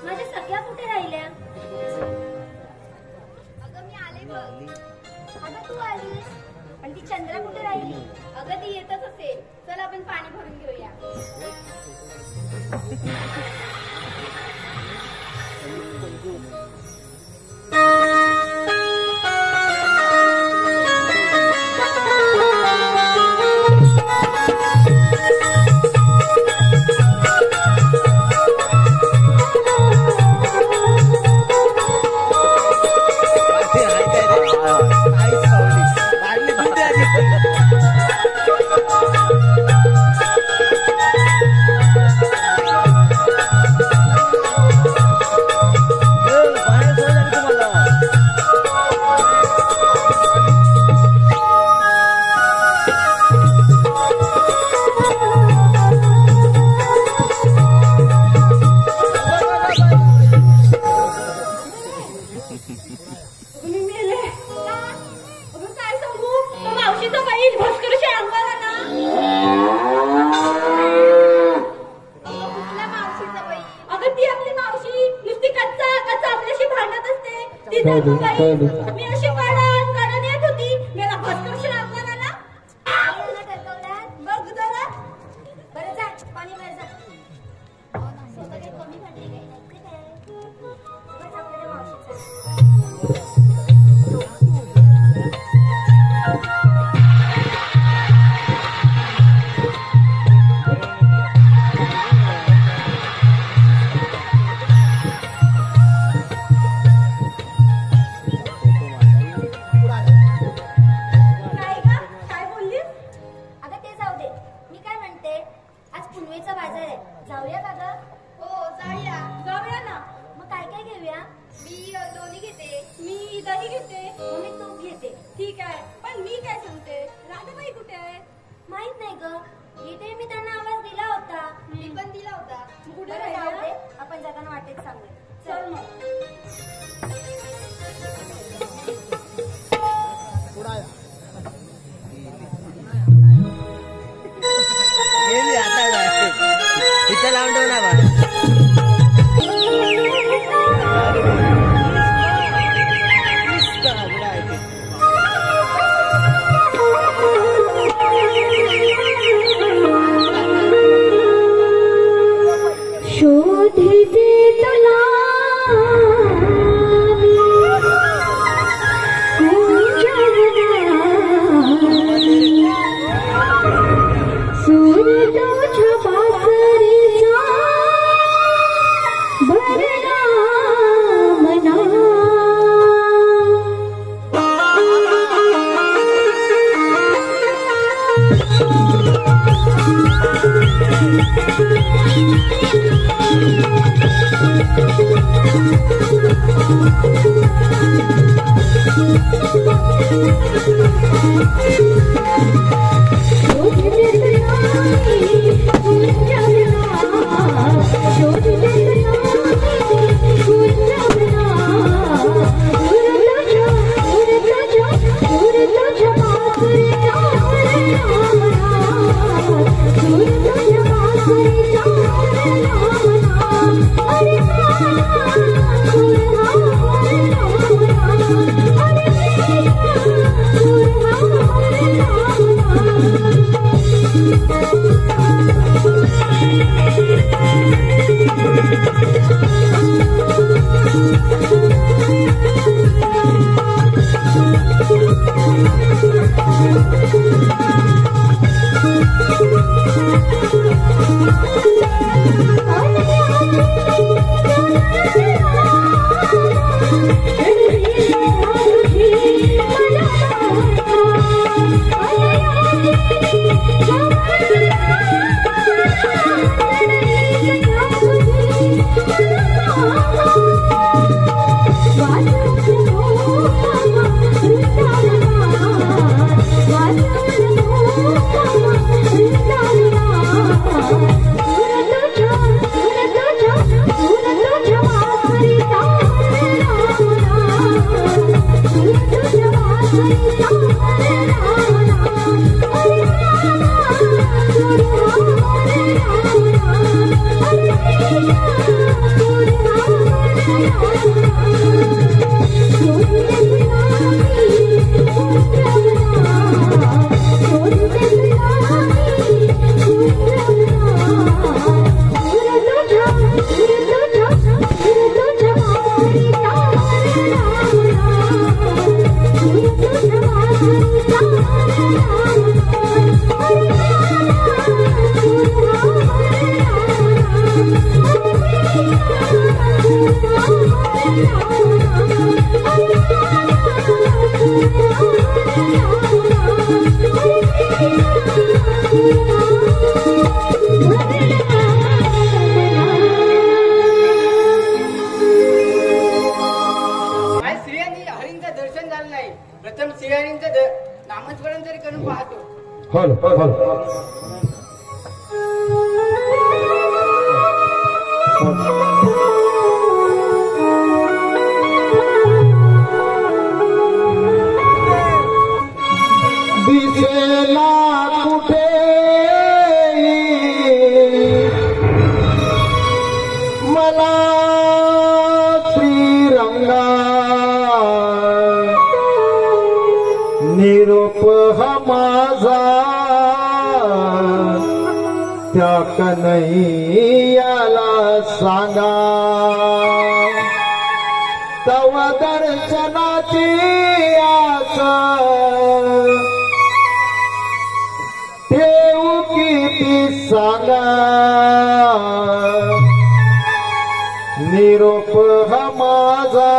माझ्या सगळ्या कुठे राहिल्या? अगं मी आले बघ. अगं तू आलीस, पण ती चंद्रा कुठे राहिली? अगं ती येतच असेल. चल आपण पाणी भरून घेऊया. मी अशी काढून येत होती. मला भस्करशी लागला मला. बघ जरा. बरं जा पाणी भर जा. स्वतः काही कमी भांडली काय? बस आपल्याला मावशीचं. जाऊया का ग? हो जाऊया. जाऊया ना. मग काय काय घेऊया? मी लोणी घेते. मी दही घेते. मी तूप घेते. ठीक आहे, पण मी काय सांगते, राधाबाई कुठे आहे? माहित नाही ग. इथे मी त्यांना आवाज दिला होता. मी पण दिला होता. कुठे राहिले? आपण जगांना वाटेत सांगूया. चल मग. इथे लावून ठेव ना शोधते तुला स्त्रियांनी हरींचं दर्शन झालं नाही. प्रथम श्रीहरींचं नामस्मरण तरी करून पाहतो. दिसेला कुठे मला श्रीरंगा निरोप हा माझा त्या कन्हैयाला सांगा तव दर्शनाची आस ठेवू किती सांगा निरोप हा माझा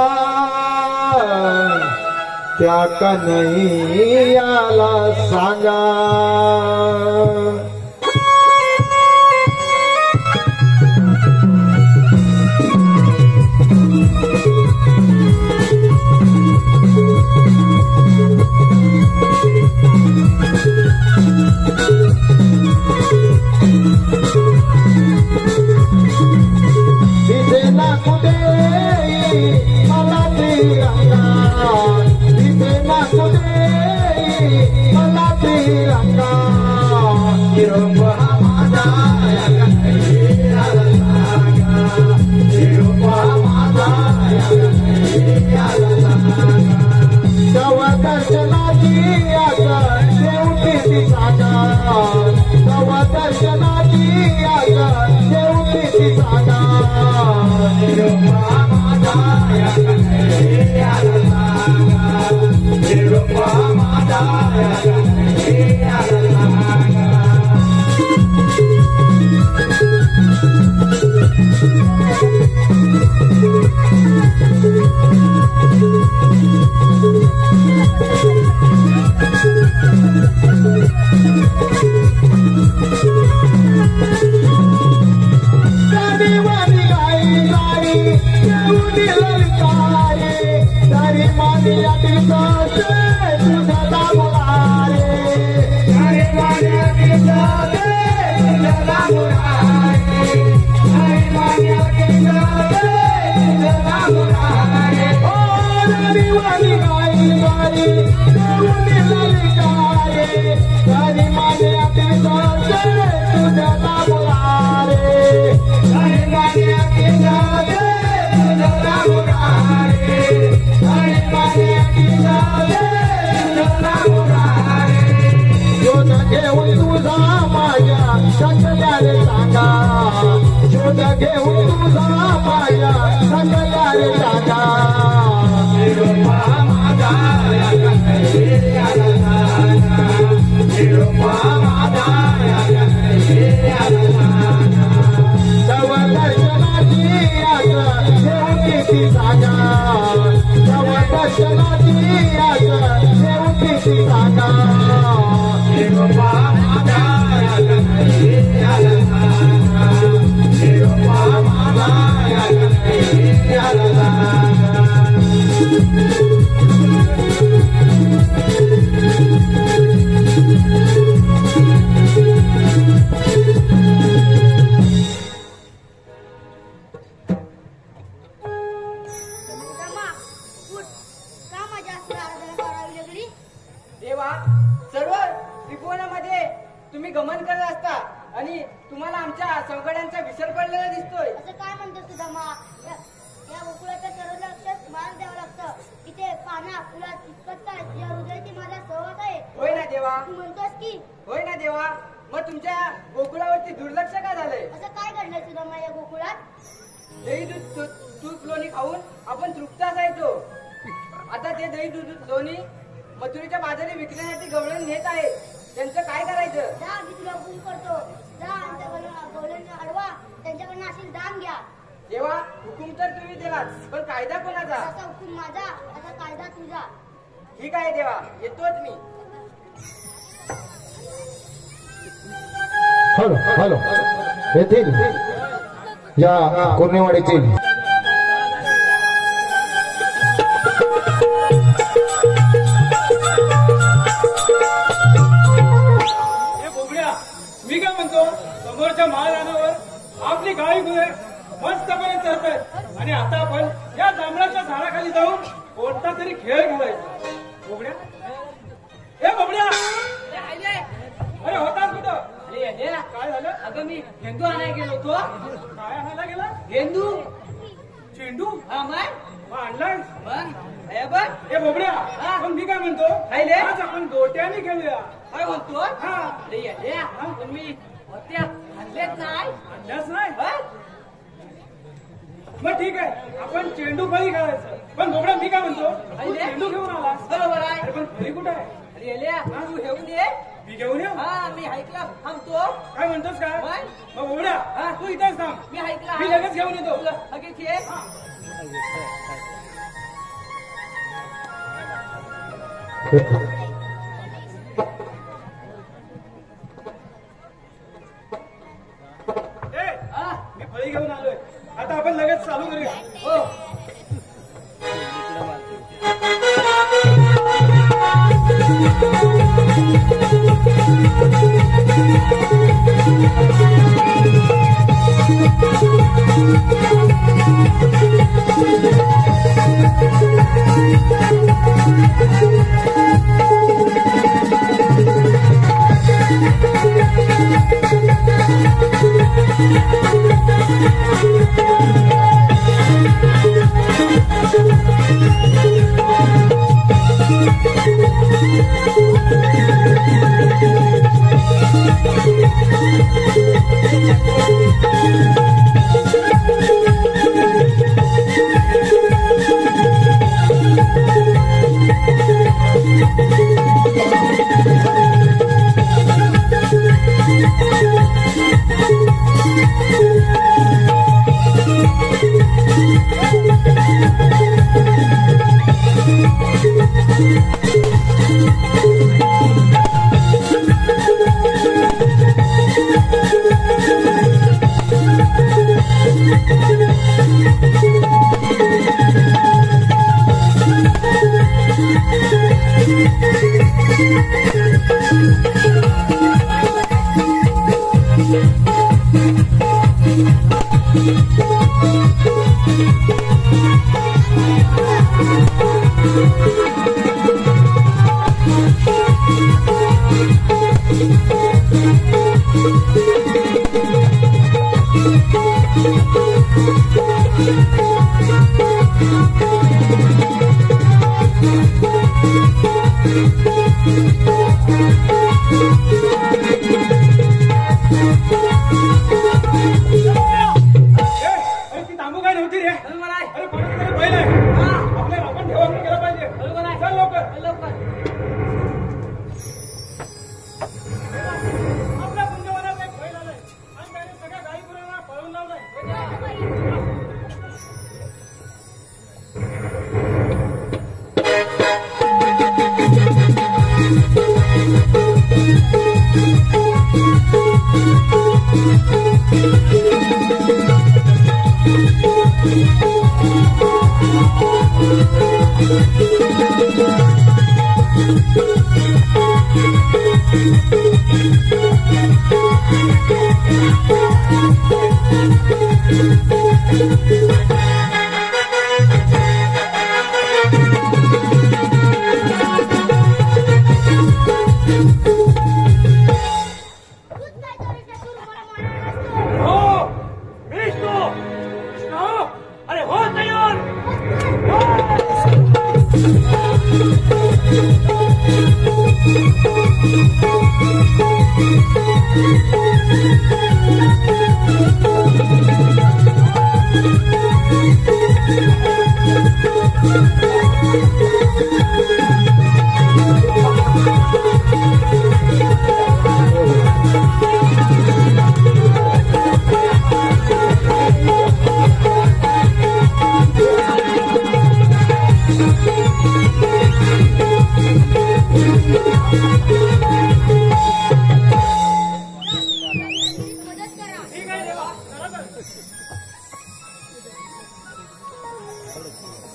त्या कन्हैयाला सांगा दिसेना कुठे मला श्रीरंगा दिसेना कुठे मला श्रीरंगा निरोप हा माझा या कन्हैयाला सांगा निरोप हा माझा या कन्हैयाला सांगा तव दर्शनाची आस शेवटी ती सांगा तव दर्शनाची आस शेवटी ती सांगा निरोप हा माझा या कन्हैयाला सांगा निरोप हा माझा या कन्हैयाला सांगा वाणी गाई गाई येऊनी ललकारे तरी मानियातील सासे तुझ्याला मुलारे तरी मानियातील सासे तुझ्याला मुलारे तरी मानियातील सासे तुझ्याला मुलारे ओ तरी वाणी गाई गाई येऊनी ललकारे तरी मानियातील सासे तुझ्याला मुलारे शोध घेऊन तुझा माझ्या सकल्यारे सांगा शोध घेऊन तुझा माझ्या सकल्यारे सांगा निरोप हा माझा या कन्हैयाला सांगा निरोप हा माझा या कन्हैयाला सांगा तव दर्शनाची आस शेवटी ती सांगा तव दर्शनाची आस शेवटी ती सांगा निरोप हा माझा या कन्हैयाला सांगा निरोप हा माझा या कन्हैयाला सांगा देवा सर्व त्रिभुवनामध्ये तुम्ही गमन करत असता आणि तुम्हाला आमच्या सवगड्यांचा विसर पडलेला दिसतोय. असं काय म्हणतोस तू धमा? या गोकुळाच्या सर्व लक्षात मान द्यावं लागतं. इथे पाना फुलात इतकंच काय या हृदयाची माझा सहवास आहे. होय ना देवा? तू म्हणतोस की होय ना देवा. मग तुमच्या गोकुळावरती दुर्लक्ष का झालंय? असं काय घडलंय तू धमा या गोकुळात? दही दूध तूप लोणी खाऊन आपण तृप्त असायचो. आता ते दही दूध लोणी मथुरेच्या बाजारी विकण्यासाठी गवळण नेत आहेत. त्यांचं काय करायचं? जा मी तुला हुकूम करतो. जा आणि त्या गवळण अडवा त्यांच्याकडनं असेल दाम घ्या. देवा हुकूम तर तुम्ही दिलाच, पण कायदा कोणाचा? असा हुकूम माझा, असा कायदा तुझा. ठीक आहे देवा, येतोच मी. हॅलो हॅलो येथील या कोरणेवाडीतील मी काय म्हणतो, समोरच्या महाराणावर आपली गाडी गुरे मस्तपणे चढतायत आणि आता आपण या जांभळाच्या झाडाखाली जाऊन कोणता तरी खेळ खेळायचा. बोबड्या, ए बोबड्या, अरे होतास कुठं? काय झालं? अगं मी झेंडू आणायला गेलो होतो. काय आणायला गेला? झेंडू? चेंडू? हा मग आणलाय? मग हे बघ. ए बोबड्या, पण मी काय म्हणतो, काय रे? आज आपण गोट्याने खेळूया. काय म्हणतो? हा. अरे येड्या, पण मी होत्या आणलेच नाही. आणल्यास नाही? हा? मग ठीक आहे, आपण चेंडू फळी खेळायचं. पण बोबड्या मी काय म्हणतो, तू चेंडू घेऊन आलास बरोबर आहे. अरे पण फळी कुठे आहे? अरे येड्या, तू घेऊन ये. मी घेऊन येऊ? हा, मी ऐकला थांबतो. काय म्हणतोस काय? मग बोबड्या, तू इथेच थांब, मी ऐकला. मी लगेच घेऊन येतो. लगेच ये. ए, मी फळी घेऊन आलोय, आता आपण लगेच चालू करूया. हो. Thank you.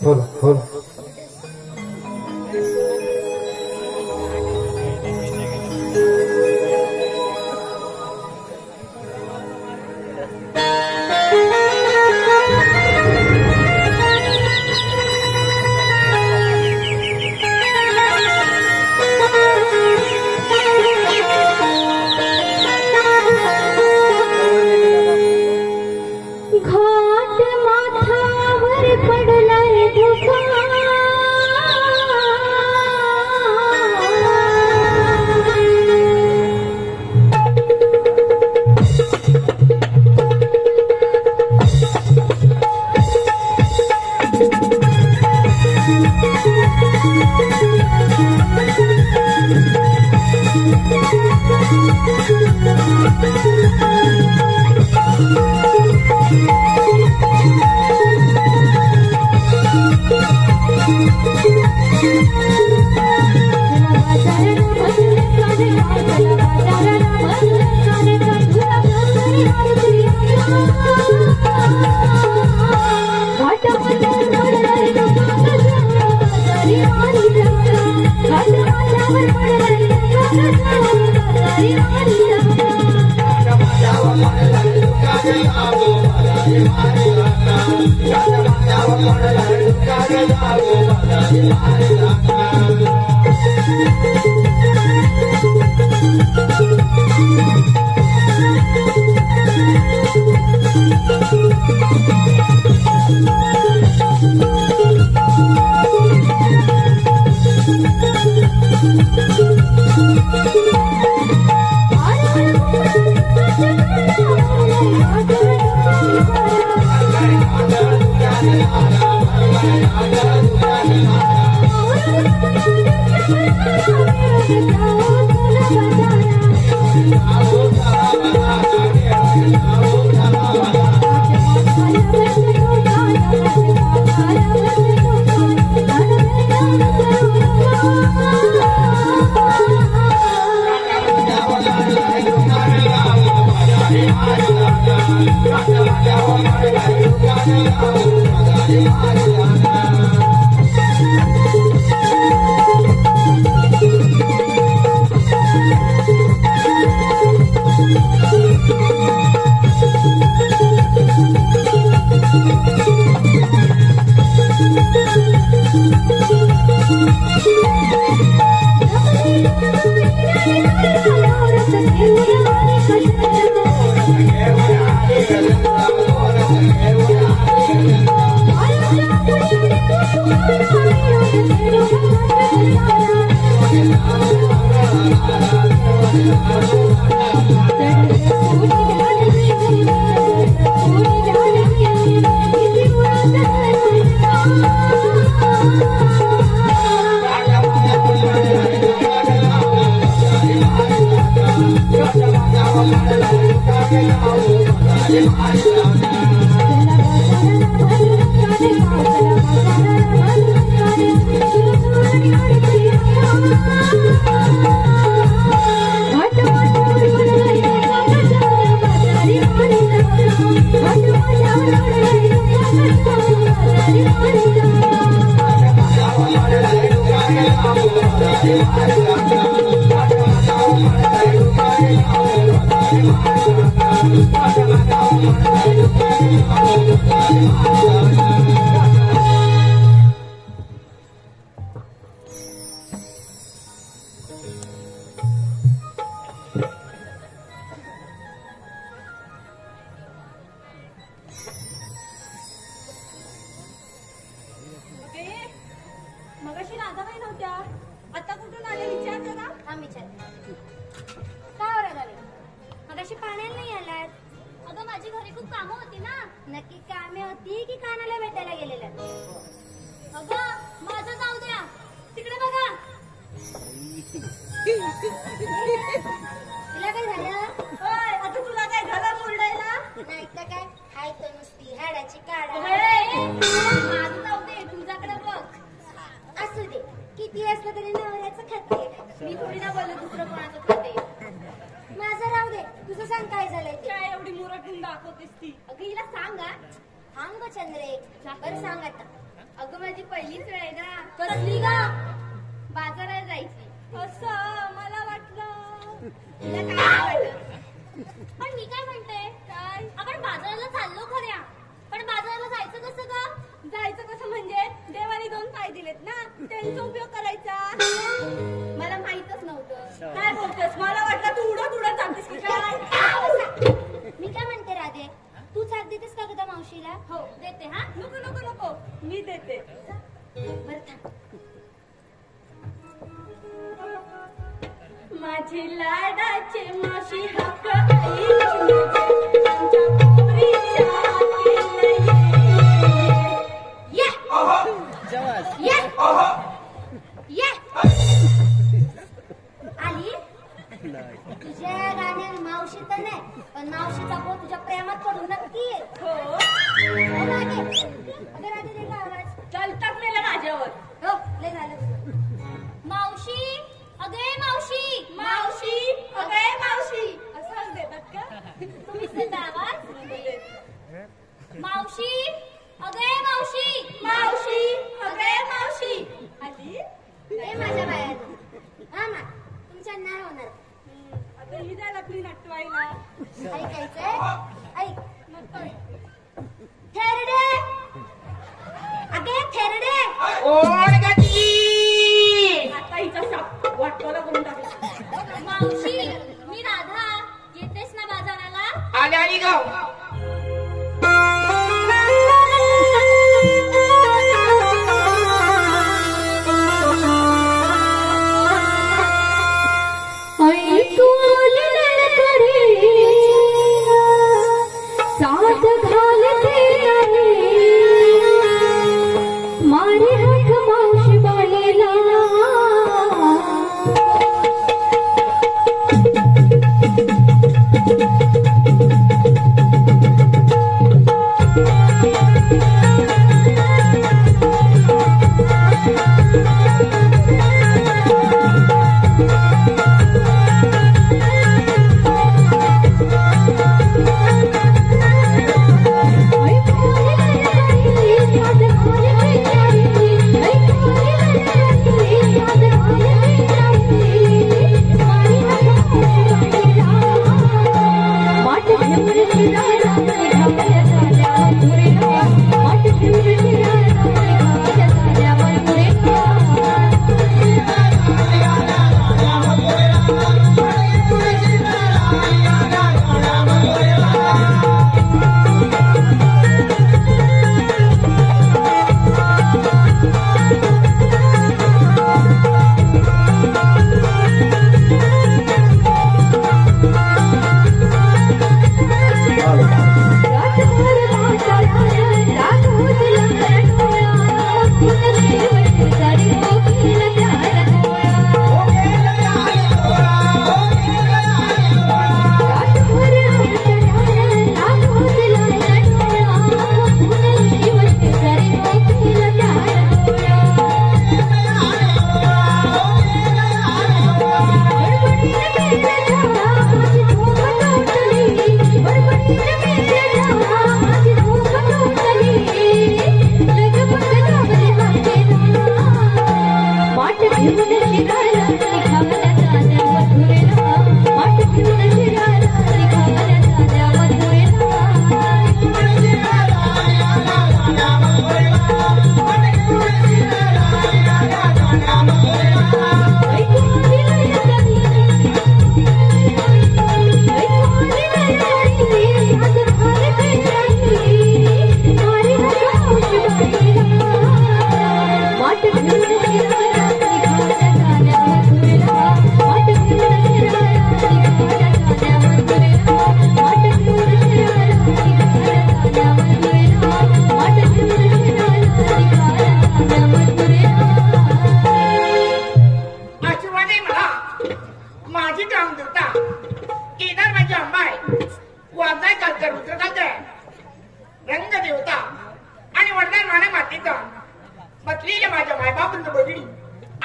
बोला बोला घाट माथावर पडलाय धुका मगाशी राधाबाई नव्हत्या, आता कुठून आले विचार जरा. थांब विचार. काय ओरड आली? मगाशी पाण्याला नाही आलात? अगं माझी घरी खूप कामं होती ना. नक्की कामे होती की कानाला भेटायला गेलेल्या? अगं माझं जाऊ द्या, तिकडे बघा. तिला काय झालं? ओय, आता तुला काय झालं मुरडायला? नाही तर काय, हाय तर नुसती हाडाची काढा. माझं जाऊ दे, तुझ्याकडे बघ. असू दे, किती असलं तरी नवऱ्याचं खाते. मी थोडी ना बोलले दुसरं कोणाचं खाते. माझं राहू दे, तुझं सांग काय झालंय ते. काय एवढी मुरटून दाखवतेस ती? अगं हिला सांग हा. थांब ग चंद्रे, बरं सांग आता. अगं माझी पहिलीच वेळ आहे ना, कसली ग? बाजारात जायची. असं मला वाटलं. तुला काय नाही वाटत? पण मी काय म्हणते, काय? आपण बाजाराला चाललो खऱ्या, पण बाजाराला जायचं कसं ग? जायचं कसं म्हणजे देवाने 2 पाय दिलेत ना, त्यांचा उपयोग करायचा. मला माहीतच नव्हतं. काय बोलतेस? मला वाटलं तू उडत उडत जातेस की काय. मी काय म्हणते राधे, तू साथ देतेस का ग त्या मावशीला? हो देते. हा नको नको नको, मी देते. बरं थांब. माझी लाडाची मावशी हक्क आई आमच्या पोरीच्या हाकेला ये जवास ये ये आली. तुझ्या गाण्यात मावशी तर नाही, पण मावशीचा भाऊ तुझ्या प्रेमात पडू नक्की. हो राधे, अगं राधे दे का आवाज. चालतात मेला माझ्यावर. हो लय झालं. मावशी, अगे मावशी. मावशी अगे मावशी असं देतात का? तुम्हीच देता आवाज. मावशी, अगे मावशी. मावशी अगे मावशी आली. ए माझ्या बाया, हा मा तुमच्या नाही होणार. आता ही जायला आपली नटवायला. ऐकायचंय? ऐक. थेरडे, अगे थेरडे. आता हिचा शाप वाटवाला करून टाकला. मावशी, मी राधा. येतेस ना बाजाराला? आले आली गाव.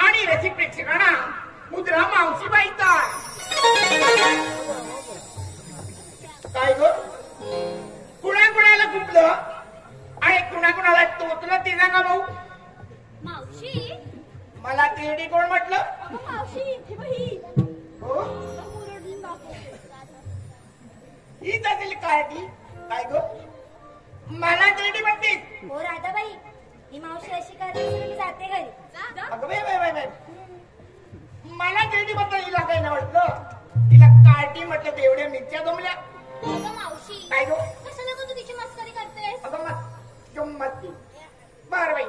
आणि रसिक प्रेक्षकांना मुद्रा मावशी बाईचा आणि कुणाकुणाला टोचलं ते सांगा भाऊ. मावशी मला तेडी कोण म्हटलं? अगं मावशी हे बघ ही. हो अगं मुरडली बापू. हीच असेल काय ती काय गो मला तेडी म्हणतेस? हो राधाबाई, ही मावशी अशी करते मी जाते घरी. जा. अगं बाय मला तेडी म्हटलं, हिला काही नाही वाटलं, तिला कार्टी म्हटलं. एवढ्या मिरच्या जमल्या. अगं मावशी काय गो कशाला गं तू तिची मस्करी करतेस? अगं मग गंमत ती. बर बाई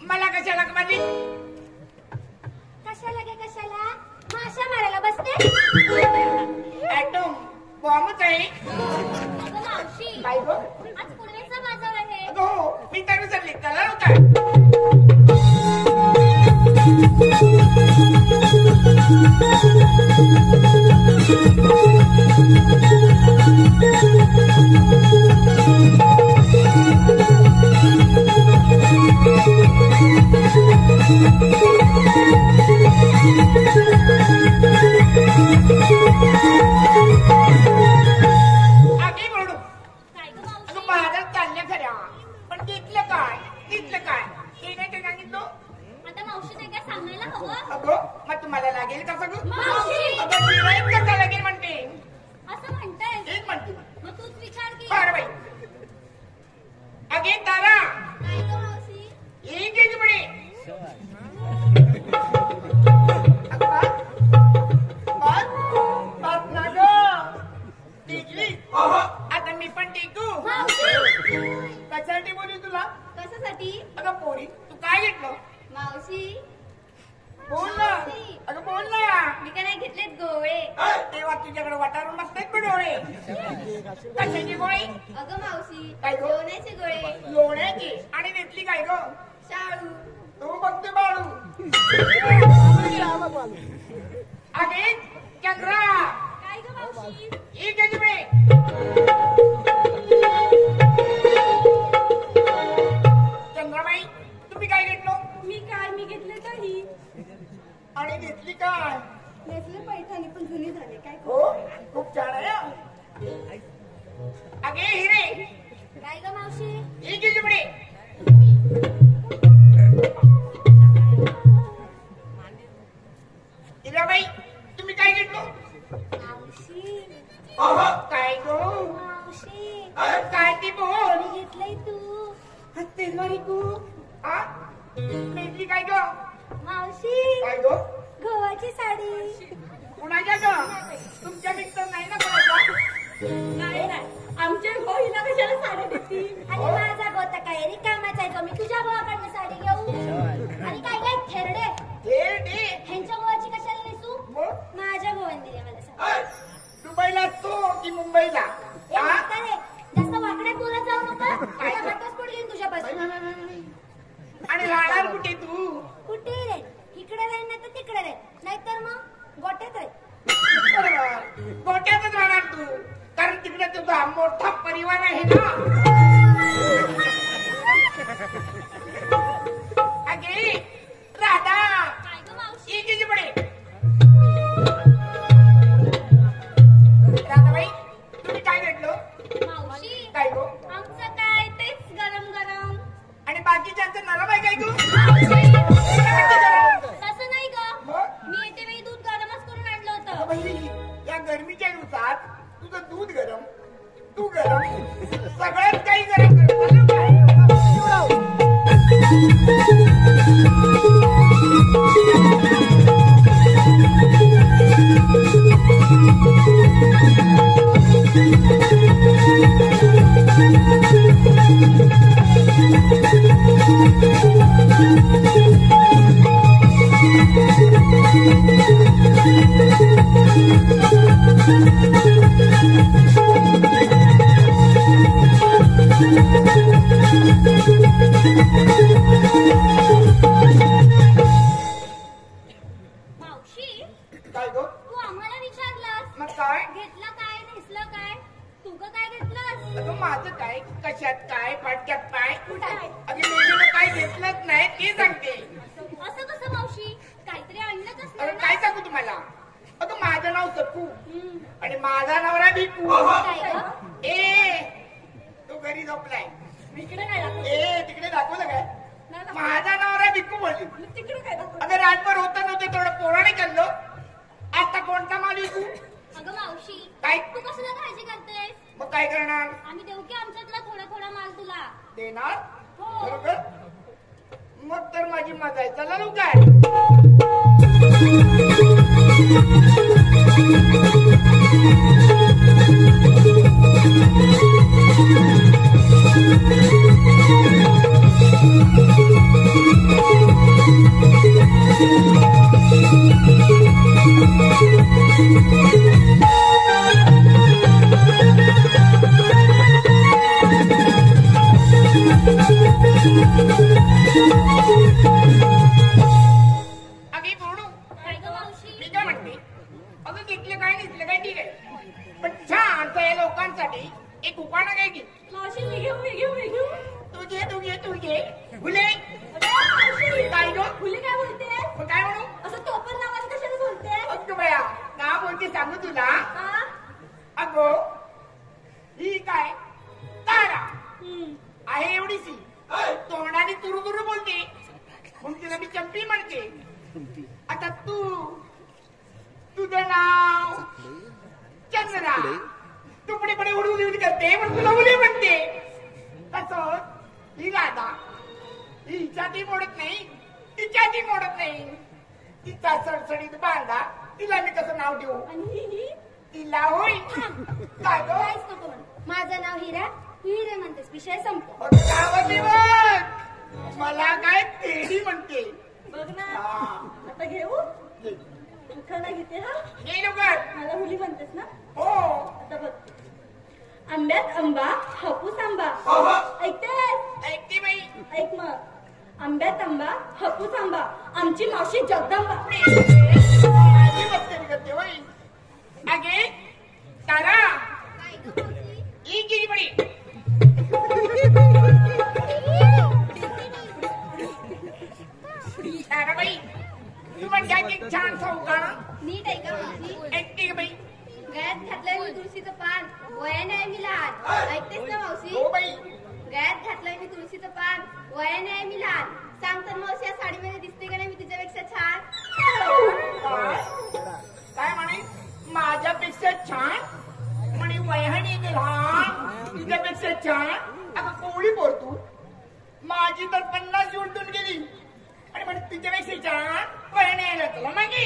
मला कशाला माझी कशाला गे कशाला माशा मारायला बसते. ऍटम बॉम्बच आहे. अगं मावशी काय गो आज पूर्वेचा बाजार आहे. अगं हो मी तर विसरली. कलर होता. आगी म्हणू काय गं अगं मावशी? बाजारात चालल्या खऱ्या, पण तिथलं काय ते नाही ते सांगितलं. आता मावशीने काय सांगायला हवं? अगं मग तुम्हाला लागेल का सगळं? मावशी! अगं गिऱ्हाईक कसं लागेल म्हणते? असं म्हणताय तेच म्हणते. मग तूच विचार की. बरं बाई अगे तारा काय गं मावशी? ही गेली म्हणे. शाबास. आता मी पण टेकू. मावशी कशासाठी बोलू तुला? कशासाठी? अगं पोरी तू काय घेतलं? मावशी बोल ना. अगं बोल ना. मी काय नाही घेतलेत गोळे. तेव्हा तुझ्याकडे वाटारून बसतायत पण डोळे. कशाची गोळी? अगं मावशी काय गं? लोण्याचे गोळे. लोण्याची. आणि घेतली काय ग? शाळू. तू बघते बाळू. अगे चंद्रा काय गं मावशी? ही गेली म्हणे. चंद्राबाई तुम्ही काय घेतलं? मी घेतले काही. आणि घेतली काय? नेसले पैठणी पण जुनी झाले काय हो खूप छान आहे हं. अगे हिरे काय ग मावशी? ही गेली म्हणे. हिराबाई तुम्ही काय घेतलं? मावशी काय गो मावशी काय ती बोल. मी घेतलंय तू. हत्तेच मारी तू. हा घेतली काय ग? मावशी काय गो गव्हाची साडी. कुणाच्या ग? तुमच्या मित्र नाही ना कोणाचा? नाही आमच्या गोळीला कशाला साडी देती? आणि माझा गोता काय रिकामाचा आहे का? मी तुझ्या भावाकडनं साडी घेऊ. शाबास. आणि काय काय थेरडे हे दे. ह्यांच्या गोवाची कशाला नेसू? मग माझ्या गोवाने दिली मला साडी. दुबईला असतो की मुंबईला? ए, हा? म्हातारे, जास्त वाकड्यात बोलत जाऊ नका. मला घटस्फोट घेईन तुझ्यापासून. आणि राहणार कुठे तू? कुठे रे? इकडे राहील नाही तर तिकडे राहील. नाहीतर मग गोट्यात राहील. बरोबर. गोट्यातच राहणार तू, कारण तिकडे तुझा मोठा परिवार आहे ना. अगे राधा काय गं मावशी? ही गेली म्हणे. राधाबाई तुम्ही काय घेतलं? मावशी काय गो? आमचं काय तेच गरम गरम. आणि बाकीच्यांचं नरम आहे काय तू? तसं नाही ग. मग? मी येते वेळी दूध गरमच करून आणलं होतं. बाई, या गरमीच्या दिवसात तुझं दूध गरम, तू गरम, सगळ्यात काही गरम गरम. मावशी काय गो? तू आम्हाला विचारलास मग काय? घेतलं काय नेसलं काय? तू ग काय घेतलंस? अगं माझं काय, कशात काय, फाटक्यात काय? काय? अगं मेजून काय घेतलंच नाही ते सांगते. असं कसं मावशी? काहीतरी आणलंच अगं असणार काय ना? सांगू तुम्हाला? अगं माझं नाव सकू हम्म. आणि माझा नवरा भिकू. काय ग? ए तू घरी झोपलाय. इकडे काय दाखवलं? ए तिकडे दाखवलं काय? नाही दाखवलं. माझा नवरा बिक्कू बोलली. मग तिकडे काय दाखवलं? अगं रातभर होतं नव्हतं थोडं पोराने चाललो. आता कोणता माल विकू? अगं मावशी काय? तू कशाला काळजी करतेस? मग काय करणार? आम्ही देऊ की आमच्यातला थोडा थोडा माल तुला. देणार? हो. बरोबर. मग तर माझी मजा आहे. चला लू काय? अगे बोलू काय गं मावशी? मी काय म्हणते? अगं घेतलं काय घेतलं काय ठीक आहे. पण छान या लोकांसाठी एक उपाणं काय घे. मावशी मी घेऊ. तू घे. फुले अगं मावशी काय गं? फुले काय बोलते? मग काय म्हणू? असं टोपण नावाने कशाला बोलते? अगं बया का बोलते सांगू तुला. हा? अगो ही काय तारा हम्म. आहे एवढीशी. तोंडाने तुरु बोलते. मग तिला मी चंपी म्हणते. आता तुझं नाव चंद्रा. तू पुढे पुढे उडी करते पण तुला उडी म्हणते. तसंच ही राधा हिच्या ती मोडत नाही तिच्या ती मोडत नाही. तिचा सडसडीत बांधा तिला मी कसं नाव देऊ. आणि तिला होईल काय गं? काहीच नको म्हणू. माझं नाव हिरा, तू हिरे म्हणतेस. विषय संपतो. गावाची बघ. मला काय तेडी म्हणते. बघ ना हा. आता घेऊ. खाना घेते हा. ये लवकर. मला मुली म्हणतेस ना. हो आता बघ. आंब्यात आंबा हापूस आंबा. ऐकतेस? ऐकते बाई. ऐक मग. आंब्यात आंबा हापूस आंबा आमची मावशी जगदंबा. माझी मस्करी करते होय. आगे तारा ही गेली बडी. ताराबाई तू म्हणता की छान सावकाण नीट ऐका मावशी. ऐकते का बाई. गळ्यात घातलंय मी तुळशीचं पान, वयाने आहे मी लहान. ऐकतेस ना मावशी? हो बाई. गळ्यात घातलंय मी तुळशीचं पान, वयाने आहे मी लहान. सांग तर मावशी या साडीमध्ये दिसते का नाही मी तुझ्यापेक्षा छान? काय म्हणे माझ्यापेक्षा छान म्हणे वयाने लहान तुझ्यापेक्षा छान. अगं कोवळी बोलतू. माझी तर 50 उलटून गेली आणि म्हणे तुझ्यापेक्षा छान वयाने यायला तुला मागे.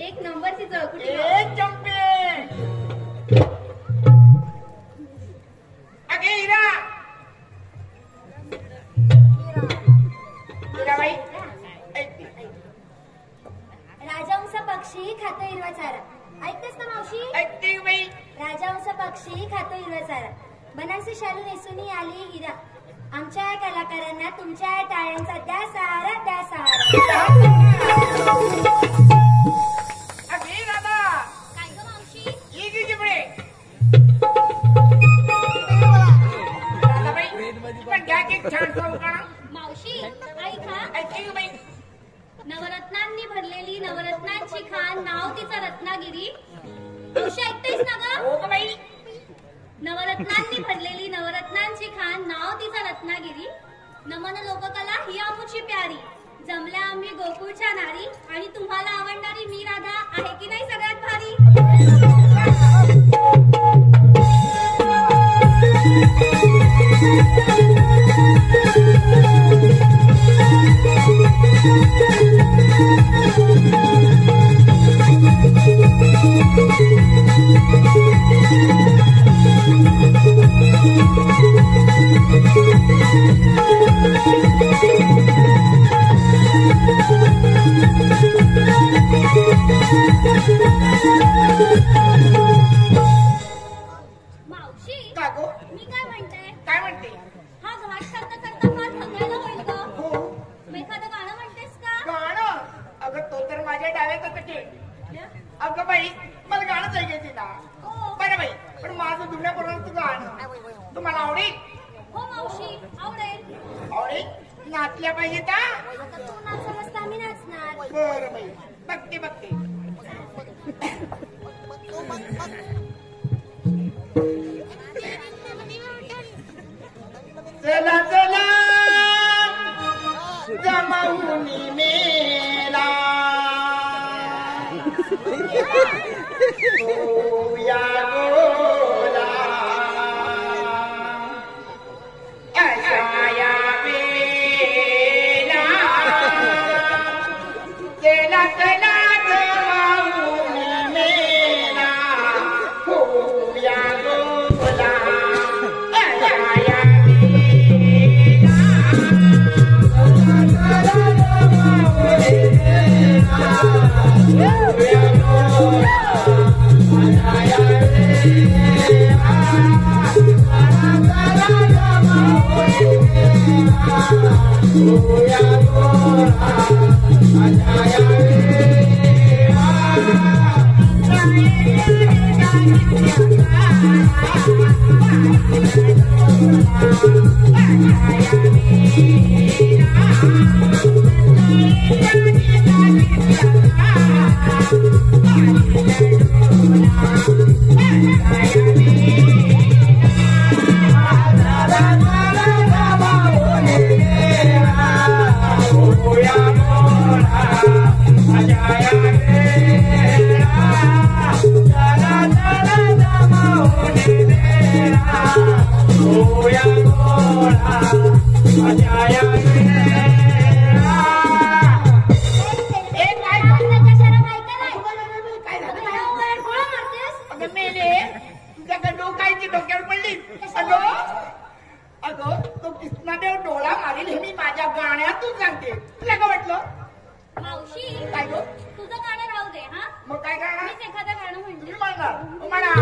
एक नंबरची जळकुटी. एक चंपे. अगे हिरा हिराबाई ऐकते. राजहंस पक्षी खातो हिरवा चारा. ऐकतेस ना मावशी? ऐकते बाई. राजहंस पक्षी खातो हिरवा चारा. बनारसी शालू नेसून आली हिरा. आमच्या या कलाकारांना तुमच्या या टाळ्यांचा द्या सहारा, द्या सहारा. अगे दादा काय गं मावशी? ही किती पुढे. दादाबाई पण घ्या की छान सावकाण. मावशी ऐक हा. ऐकते का बाई. नवरत्नांनी भरलेली नवरत्नांची खान नाव तिचं रत्नागिरी. मावशी ऐकतेस ना ग? हो का बाई. नवरत्नांनी भरलेली नवरत्नांची खान नाव तिचं रत्नागिरी. नमन लोककला ही आमुची प्यारी. जमल्या आम्ही गोकुळच्या नारी आणि तुम्हाला आवडणारी मी राधा आहे की नाही सगळ्यात भारी. मावशी का गो मी काय म्हणते, काय म्हणते. हा घाट करता करता फार थकायला होईल ग. हो मग एखादं गाणं म्हणतेस का? गाणं अगं तो तर माझ्या डाव्यात के. अगं बाई मला गाणंच ऐकायचे ना. हो बरं बाई पण माझं जुन्यापर्यंत गाणं तुम्हाला आवडेल. हो मावशी आवडेल. आवडेल नाचल्या पाहिजे का. आता तू नाचत आम्ही नाचणार. बरं बाई बघते बघते. चला चला जमावूनी मेला या गोला अशा या वेला चला चला जमावूनी मेला या गोला अशा या डोक्यावर पडली. अगं तो कृष्णादेव डोळा मारील हे मी माझ्या गाण्यातून सांगते. तुला काय वाटलं? मावशी काय गो? तुझं गाणं राहू दे. हा मग काय गाणं? मीच एखादं गाणं म्हणते. तुम्ही म्हणणार म्हणा.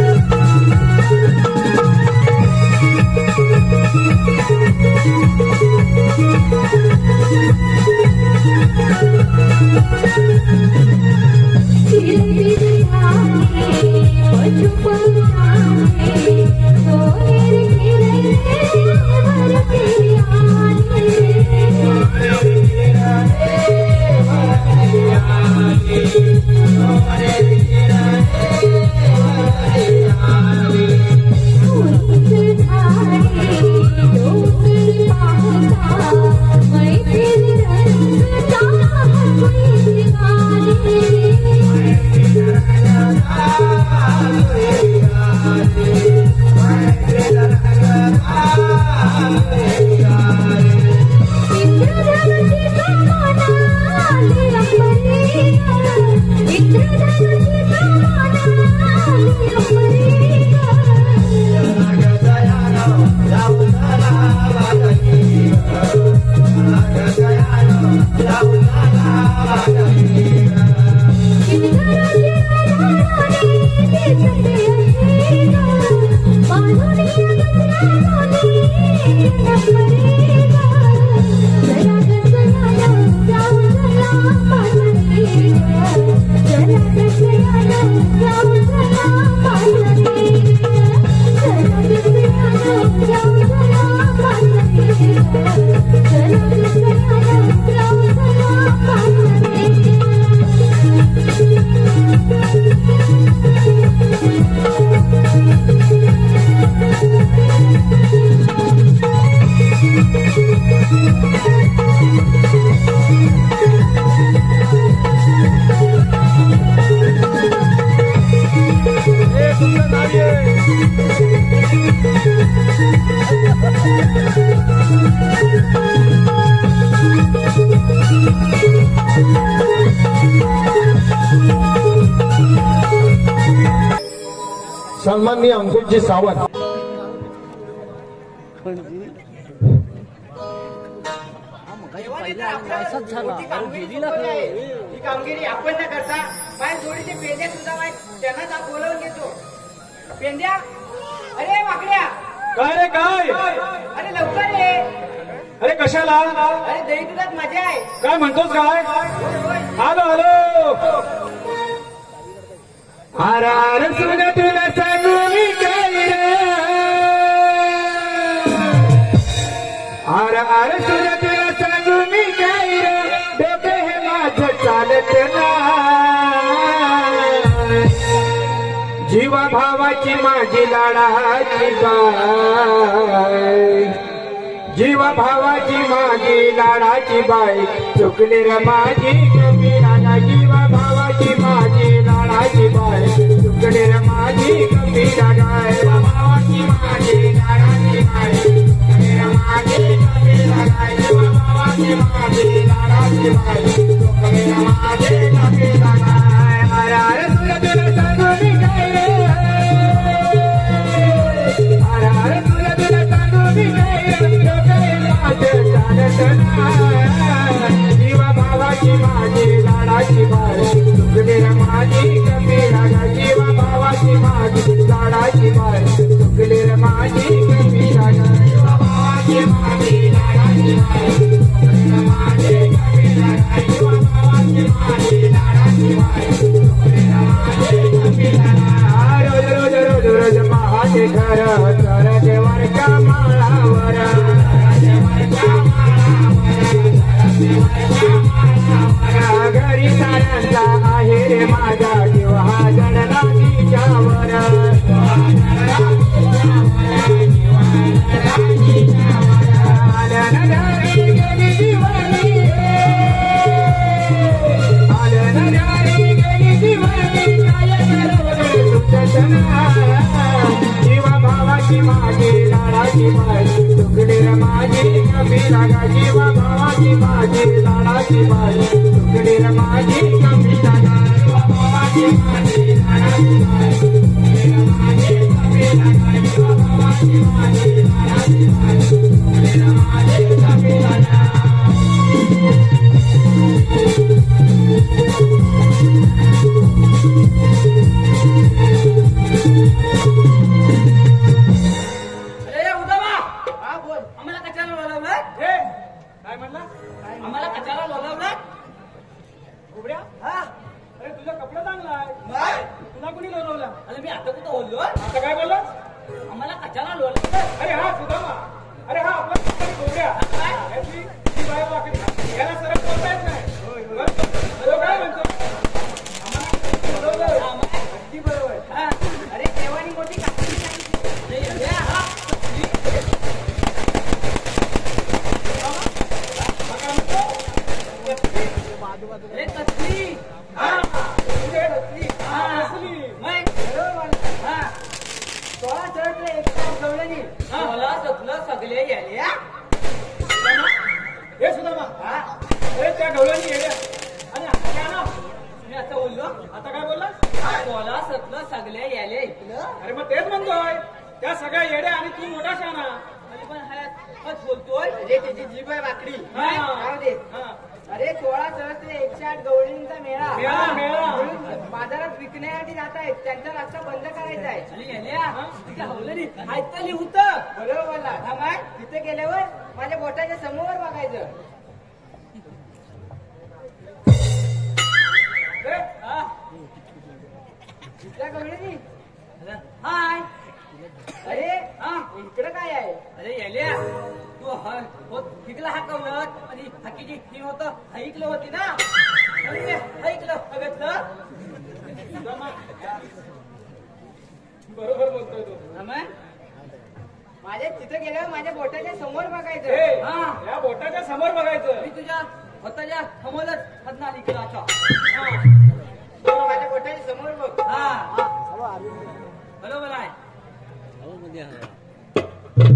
Thank you. सुंदर नारी सन्माननीय अंकुशजी सावंत ही कामगिरी आपण न करता माझ्या जोडीचे पेंड्या सुद्धा त्यांनाच बोलवून घेतो. पेंड्या, अरे वाकड्या, काय रे काय? अरे लवकर ये. अरे कशाला? अरे दही दुधात मजा आहे. काय म्हणतोस काय? होय. आलो आलो. आरार सुन तुला सांगू मी काय रे, आरार सुन तुला सांगू मी काय रे, डोकं हे माझं चालत नाही. जीवा भावाची माझी लाडाची बाई, जीवा भावाची माझी लाडाची बाई, चुकली रे माझी कमी रागा. जीवा भावाची माझी लाडाची बाई, चुकली रे माझी कमी रागा. जीवा भावाची माझी लाडाची बाई, चुकली रे माझी कमी रागा. जीवा भावाची माझी लाडाची बाई, चुकली रे माझी कमी रागा. अरे तुला तुला सांगू मी काय रे, अरे तुला तुला सांगू मी काय रे, जीवा भावाची माझी लाडाची बाई, चुकली रे माझी कमी रागा. जीवा भावाची माझी लाडाची बाई, चुकली रे माझी कमी रागा. जीवा भावाची माझी लाडाची बाई, चुकली रे माझी कमी रागा. जीवा भावाची माझी लाडाची बाई, चुकली रे माझी कमी रागा. रोज रोज रोज रोज पहाटे घर तर देवाच्या माळावर, घरी साऱ्यांचा आहे रे माझा जीव हा जडला तिच्यावर. आलं न घरी गेली दिवाळी, आलं न घरी गेली दिवाळी, काय करू तुमचं सण. जीवा भावाची माझी लाडाची बाई, चुकली रे माझी कमी रागा. जीवा भावाची माझी लाडाची बाई, चुकली रे माझी कमी रागा. जीवा भावाची माझी लाडाची बाई, चुकली रे माझी कमी रागा. जीवा भावाची माझी लाडाची बाई, चुकली रे माझी कमी रागा. अरे उदामा, हा बोल. आम्हाला कशाला बोलावलं? हे काय म्हणला? आम्हाला कशाला बोलावलं? उघड्या, हा, अरे तुझा कपडा चांगला आहे, मग? तुला कोणी बनवला? अरे मी आता कुठं बोललो? आता काय बोललास? आम्हाला कशाला बोलावलं? अरे हा सुदामा, अरे हा आपला उघड्या. याची ती बाय वाकडी, याला सरळ बोलता येत नाही. तो काय म्हणतो? आम्हाला बोलवलं. अगदी बरोबर. हा, अरे देवानी मोठी काकडी सांगितली. अरे, हा, अरे कसली? हा, म्हणजे कसली? हा, कसली? मग? बरोबर. हा, 16 चरटले एक तास गवळणी. 16 सगळे गेले. हा? हे सुदामा, हा, अरे त्या गवळणी येड्या. आणि आता काय ना? मी आता बोललो. आता काय बोललास? 16 सगळे याले ऐकलं. अरे मग तेच म्हणतोय, त्या सगळ्या येड्या आणि तू मोठा शाना. आणि पण हाच बोलतोय. अरे त्याची जीभ आहे वाकडी. हा. राहू दे. हा. अरे 16 सहस्त्र 108 गवळींचा मेळा मेळा. म्हणून बाजारात विकण्यासाठी जात आहेत. त्यांचा रस्ता बंद करायचा आहे. बरोबर बोलला. थांबा, तिथे गेल्यावर माझ्या बोटाच्या समोर बघायचं. ए, तिथल्या गवळीनी हाय. अरे हा, इकडं काय आहे? अरे येल्या तू हिकला हाकवलं आणि हाकीची टीम होतं ऐकलं होती ना. अरे ऐकलं बघितलं. बरोबर बोलतोय तू. माझ्या तिथे गेल्यावर माझ्या बोटाच्या समोर बघायचं. ए, हा. या बोटाच्या समोर बघायचं. मी तुझ्या स्वतःच्या समोरच हदना लिखलाचा. माझ्या बोटाच्या समोर बघ. हा मध्ये हवा.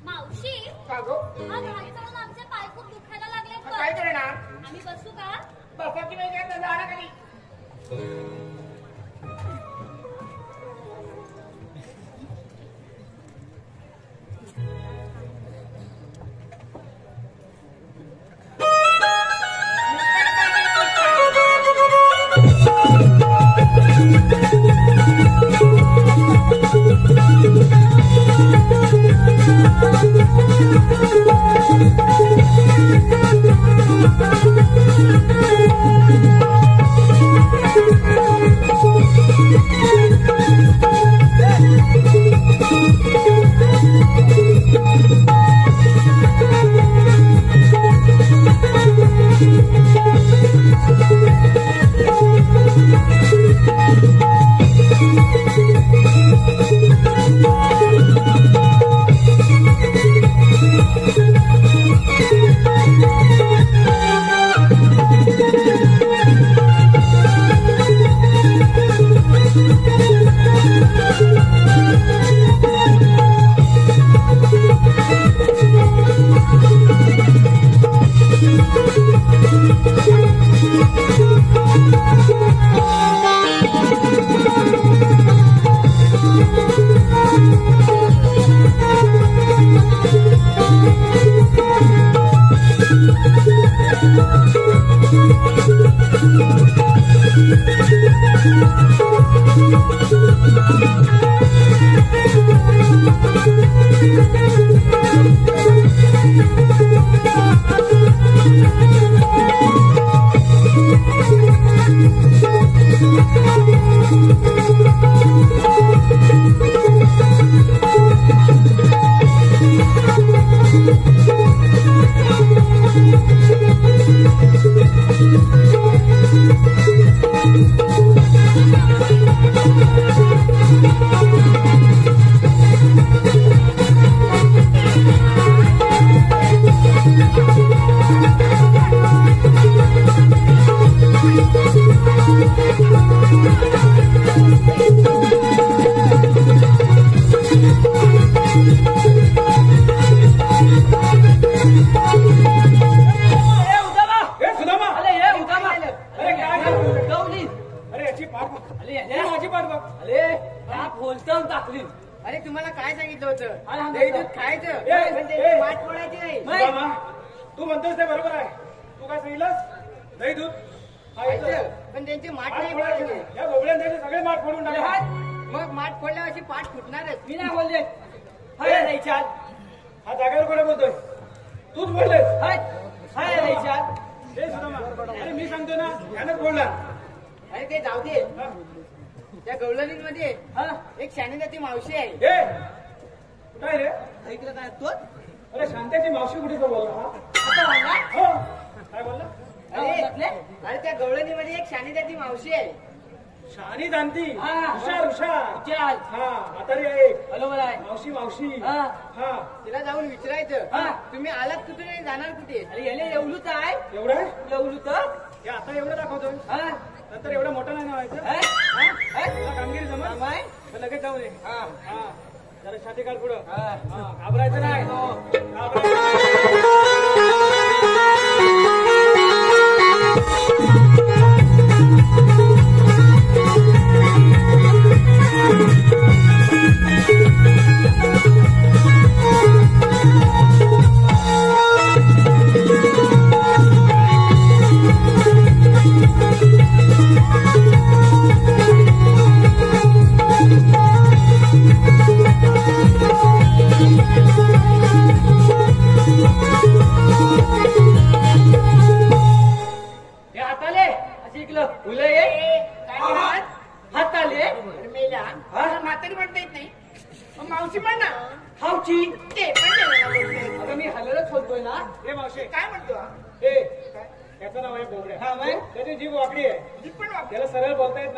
मावशी का गो हा गाडी चालवून आमचे पाय खूप दुखायला लागलेत बघ. काय करणार आम्ही बसू का? बसा की नाही काय झाडाखाली. अरे तुम्हाला काय सांगितलं होतं? काय दही दूध खायचं ए, पण ए. त्याची वाट फोडायची नाही. सुदामा, तू म्हणतोस ते बरोबर आहे. तू काय सांगितलंस? दही दूध खायचं पण त्यांची माठ नाही फोडायची. या बोबड्याने त्याचे सगळे माठ फोडून टाकले. मग माठ फोडल्यावर अशी पाठ फुटणारच. मी नाही बोलले. हाय नाही चाल. हा जागेवर कोणी बोलतोय? तूच बोललेस. हाय हाय नाही चाल. ए सुदामा, अरे मी सांगतो ना, यानंच बोलला. अरे ते जाऊ दे. हा. त्या गवळणींमध्ये हा एक शानेदाची मावशी आहे. ए, कुठं आहे रे? ऐकलं काय तू? अरे शांत्याची मावशी कुठे बोलला हा? आता म्हणला? हो. काय बोलला? अरे त्या गवळणीमध्ये एक शानेदाची मावशी आहे. शहाणी जाणती. हा. हुशार हुशार. चाल. हा म्हातारी आहे. बरोबर आहे. मावशी मावशी. हा. हा. तिला जाऊन विचारायचं हा. तुम्ही आलात कुठे नाही जाणार कुठे. अरे याले एवढूच आहे. एवढं आहे? एवढूच हे आता एवढं दाखवतोय. हा नंतर एवढं मोठं नाही व्हायचं. हाय? हाय? तुला कामगिरी जमत माय? तर लगेच जाऊ दे. हा. हा. जरा छाती काढ पुढं. हा. हा. घाबरायचं नाही. हो. घाबरायचं नाही.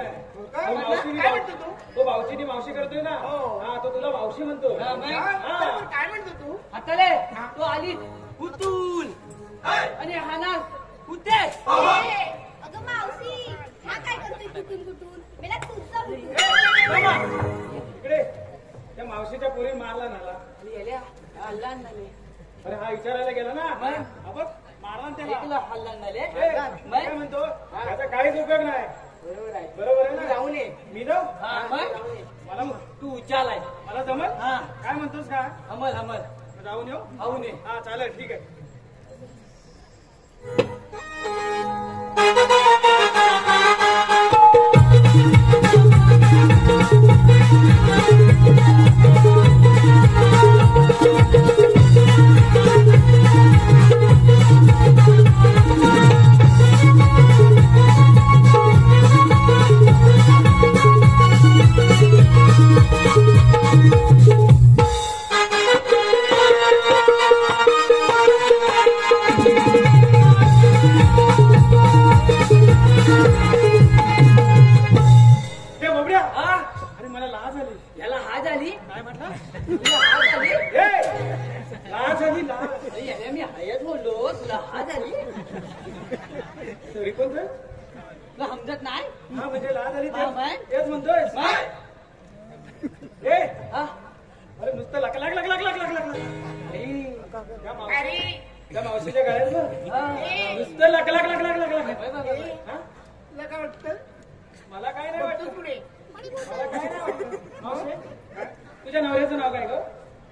नाही काय तो म्हणला? मावशीनी काय म्हणतो तू? तो भाऊजीनी मावशी करतोय ना हो. हा तो तुला मावशी म्हणतो हा, मग? बरोबर, काय म्हणतो तू हाताले तो आली उतून आणि हा ना उते अगं मावशी हा काय करतोय कुठून कुठून मला तुझा इकडे त्या मावशीच्या पोरी मारला नाला हल्ला नाले अरे हा विचारायला गेला ना मग? हा बघ मारला ना त्याला ऐकलं हल्ला नाले ए, काय म्हणतो त्याचा काहीच उपयोग नाही बरोबर आहे ना जाऊन ये मी जाऊ हा, मग? मला तू उचालाय मला जमल हा. काय म्हणतोस का हमल हमल जाऊन येऊ आऊन ये हा चालेल ठीक आहे हे बोबड्या हा अरे मला लाज आली याला हाज आली काय म्हटलं तुला हाज आली ए लाज आली लाज अरे याला मी हयत बोललो तुला हाज आली तरी पण तर तुला समजत नाही हा म्हणजे लाज आली हा, मग? तेच म्हणतोय मग? ए हा? अरे नुसतं लक लक लक लक लक लक लक आई, त्या मावशीच्या गळ्यात बघ. हा. नुसतं लक लक लक लक लक लक बाय, बाय, बाय, बाय. हा? तुला काय वाटतं मला काय नाही वाटत पुढे मला काय नाही वाटत मावशी तुझ्या नवऱ्याचं नाव काय ग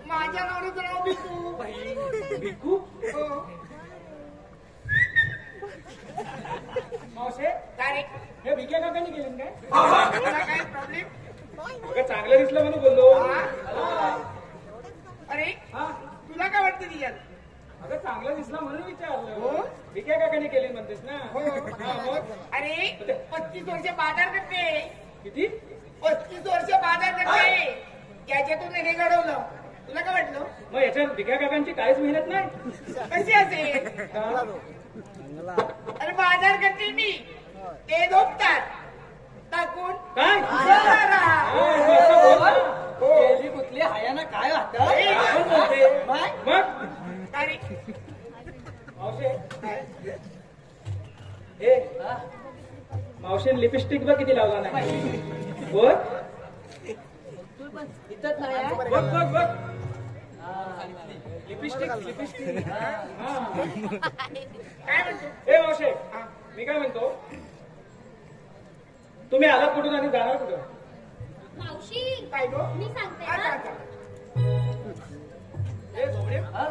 माझ्या नवऱ्याचं नाव बिकू भिक्कू हो. मावशी काय रे? हे भिक्या काकांनी केलं काय तुला काय प्रॉब्लेम अगं चांगलं दिसलं म्हणून बोललो अरे हा तुला काय वाटतं तिच्यात अगं चांगलं दिसलं म्हणून हो. विचारलं भिक्या काकांनी केली म्हणतेस ना हो. हा, मग अरे 35 वर्ष बाजार करते किती 35 वर्ष बाजार करते त्याच्यातून हे घडवलं तुला काय वाटलं मग याच्यात भिक्या काकांची काहीच मेहनत नाही कशी असेल अरे बाजार करते मी ते झोपतात टाकून काय राहा. केली कुठली हायाना काय वाटतं आपण बोलते मग? मग काय रे? मावशे ए हा? मावशीने लिपस्टिक बघ किती लावला नाही बघ तू पण इथंच नाही आहे? बघ बघ बघ हा. लिपस्टिक लिपस्टिक काय म्हणतो ए मावशे मी काय म्हणतो तुम्ही आलात कुठून आणि जाणार कुठं मावशी काय गो मी सांगते अच्छा, ना. अच्छा. ए झोपडे हा?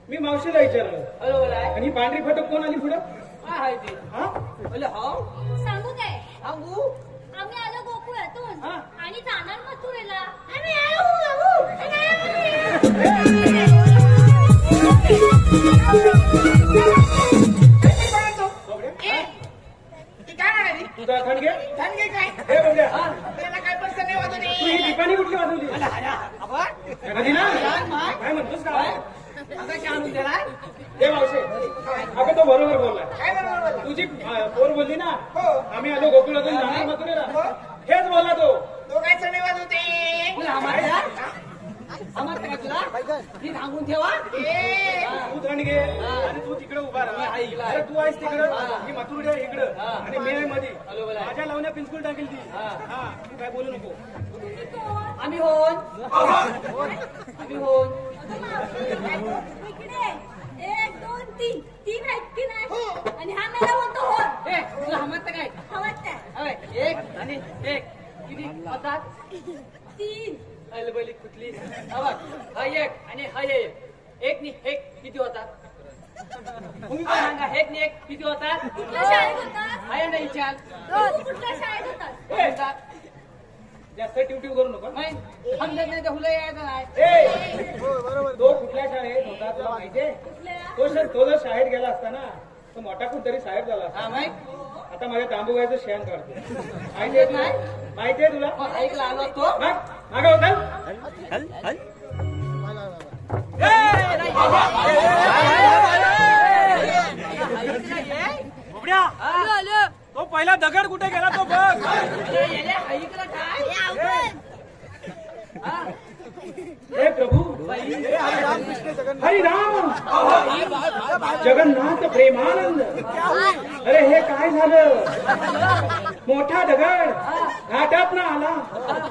मी मावशीला विचारलं बरोबर आहे आणि ही पांढरी फटक कोण आली पुढं काय आहे ते हा बोले हाव सांगू काय सांगू आम्ही आलो गोकुळातून हा. आणि जाणार मथुरेला आम्ही आलो झोपडे ए, ती काय म्हणाली तुझा खण घे धनगे काय ए बोबड्या त्याला काय पैसे नाही वाजवले तू ही दीपानी कुठली वाजवली कधी ना काय म्हणतोस का आता आणून दिलाय ए मावशे अगं तो बरोबर बोललाय काय बरोबर बोलला? तुझी पोर बोलली ना हो. आम्ही आलो गोकुळातून जाणार मथुरेला हेच बोलला तो तो काय सणे वाजवते बोले आम्हाला आम्हाला काय तुला ती सांगून ठेवा ए, तू धण घे आणि तू तिकडे उभा राहा अरे तू आहेस तिकडं मी मथुरे आहे इकडं आणि मी आहे मध्ये माझ्या लावण्या पिंचकुल टाकेल ती हा तू काय बोलू नको आम्ही होन आम्ही होन इकडे 1 2 3 3 आहेत की नाही आणि हा मला म्हणतो हो ए तुला हमत काय हवत काय अरे एक आणि एक किती होतात 3 अलबली कुठली हा एक आणि हा एक नी एक किती होतात तुम्ही पण सांगा एक नी एक किती होतात कुठल्या शाळेत होतात हाय नाही चाल तू कुठल्या शाळेत होतात होतात जास्त ट्यूट्यू करू नको नाही समजत नाही तर हुला यायचं नाही तो कुठल्या शाळेत होता तुला माहितीये तो जर शाळेत गेला असता ना तो मोठा कुठतरी साहेब झाला असता हा माहित आता माझ्या तांबूबाईचं शेण काढतो माहितीये तुला माहितीये तुला मग ऐकला आलो तो मागा होता तो पहिला दगड कुठे गेला तो बघ. ऐकलं काय हे प्रभू हरिराम जगन्नाथ प्रेमानंद. अरे हे काय झालं. मोठा दगड घाटात ना आला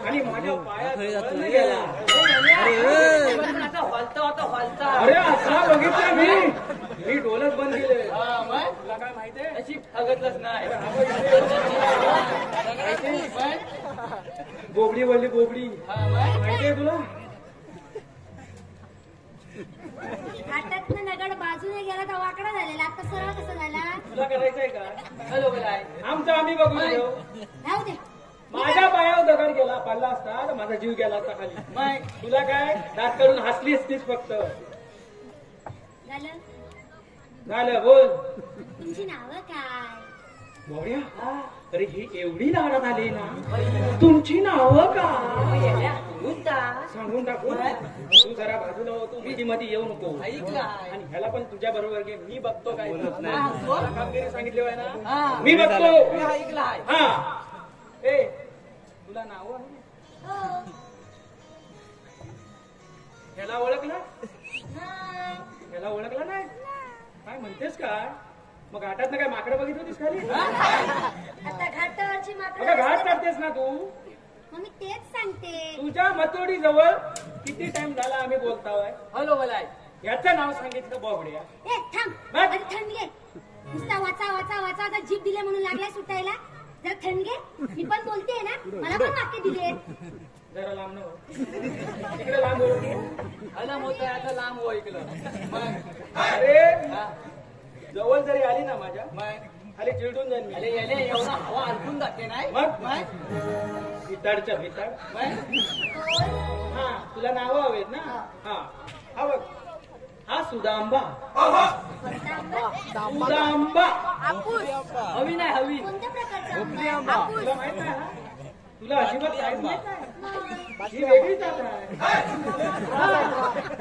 आणि माझ्या पायात वळून गेला. हलता अरे असा बघितला मी डोलच बंद केले. तुला काय माहितीये अशी हगतलंच नाही बोबडी वळली बोबडी माहितीये तुला. घाटात नगड बाजूने गेला तर वाकडा झालेला, आता सरळ कसा झाला. तुला करायचंय का. हॅलो बोलाय आमचं आम्ही बघून घेऊ. राहू दे. माझ्या पायावर दगड गेला पडला असता तर माझा जीव गेला असता खाली. मग तुला काय दात काढून हसली असतीस फक्त. झालं. झालं बोल. तुमची नावं काय. बोड्या अरे ही एवढी लाडात आली ना. तुमची नावं का सांगून टाकू. तू जरा बाजूला हो. तू मध्ये मध्ये येऊ नको. आणि ह्याला पण तुझ्या बरोबर घे. मी बघतो काय कामगिरी सांगितली आहे ना. मी बघतो. हा ए तुला नाव आहे. ह्याला ओळखला. ह्याला ओळखला नाही. काय म्हणतेस काय. मग घाटात ना काय माकडं बघितलं होतीस खाली. आता घाटावरची माकडं अगं घाट काढतेस ना तू. मग मी तेच सांगते. तुझ्या मतोडी जवळ किती टाइम झाला आम्ही बोलताय. हॅलो बोलाय याचं नाव सांगितलं बोबड्या. ए थांब. अरे थंड घे. नुसता वाचा वाचा वाचा आता जीभ दिले म्हणून लागलाय सुटायला. जरा थंड घे. मी पण बोलतेय ना. मला पण वाक्य दिले. जरा लांब न तिकडे लांब हो. हॅलो मोठं आता लांब हो ऐकलं अरे जवळ जरी आली ना माझ्या खाली चिरडून जाईन मी. अरे याले एवढा हवा अडकून जाते नाही मग भिताडच्या भिताड. हा तुला नावं हवेत ना. हा हा बघ. हा सुदांबा. सुदांबा हवी नाही हवी कोणत्या प्रकारचा आंबा. तुला माहित नाही हा. तुला अजिबात काहीच माहित नाही. ही वेगळी जात आहे.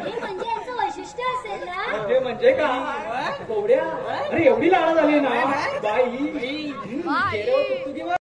हे म्हणजे याचं वैशिष्ट्य असेल ना. ते म्हणजे का बोबड्या. अरे एवढी लाडा झाली ना बाई. चेहऱ्यावर तुकतुकीवर